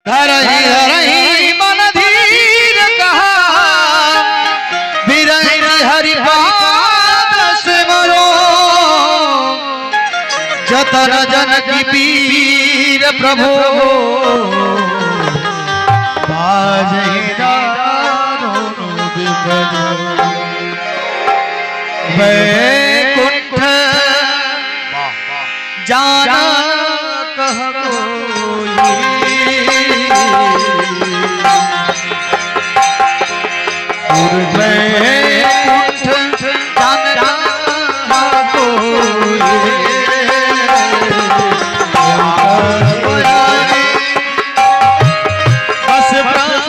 धरही धरही मन धीर कहा बिरही हरिपाद सिमरो जतन जन की पीर प्रभु बाजही वैकुंठ जाना कह वैकुंठ जाना बस प्रभु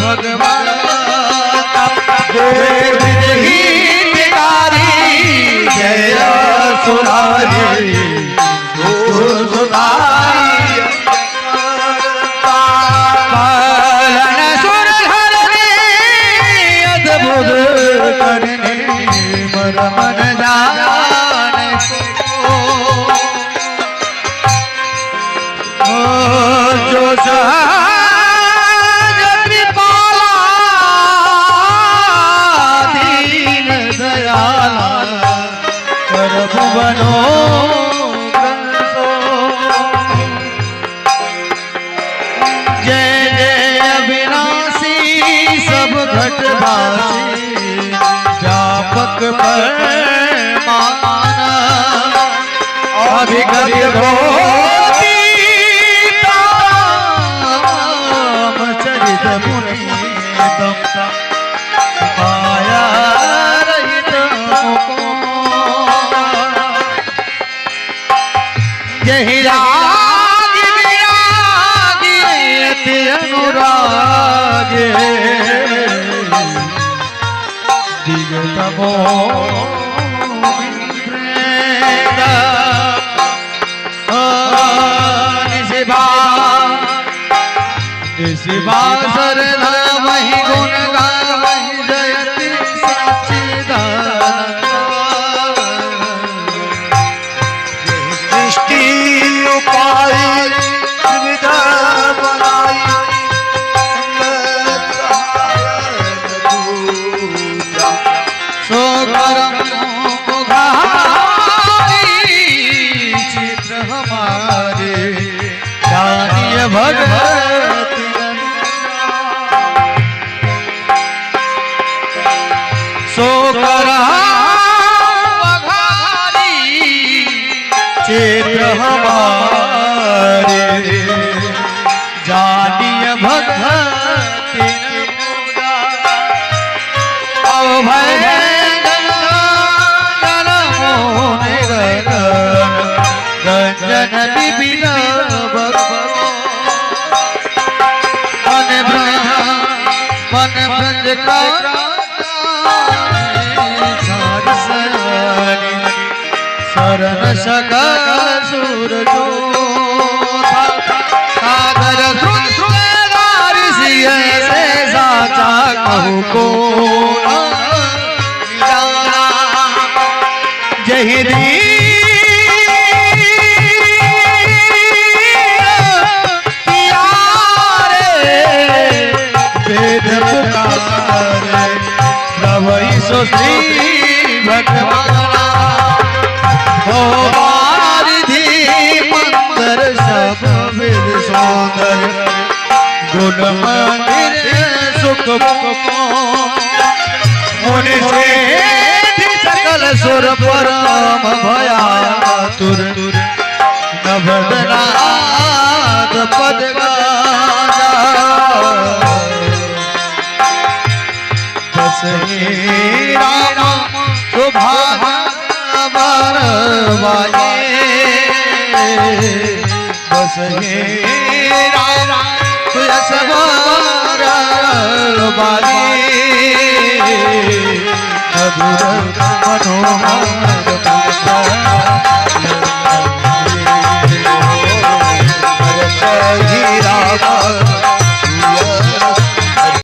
भगवान जय सुधारी अद्भुत करने मन जाने जो सहज कृपाला दीन दयाला कर भुवनो जय जय अविनाशी सब घटवासी व्यापक परमान अभिगम्य घोषी चरित पुनीतम माया रहित यही राग विरागी अति अनुराग दिगतमो शिवा सरधा वही गुण गावहि जयति सच्चिदानंद सृष्टि उपाय सुविधा बनाई सो करम चित्र हमारे हमारे जानिय भक्ति रंजन विपिन मन ब्रज का शरण सका सुर जो सागर से साचा कहू को जय श्री भगवान हो वारिधि मंदिर सब विद सौंदर्य गुण मंदिर सुख मुनि सकल सुर परम भयातुर नवदनाथ पद राम सुभाग बाजे बस हे राम यश बाजे मधुर मनोहर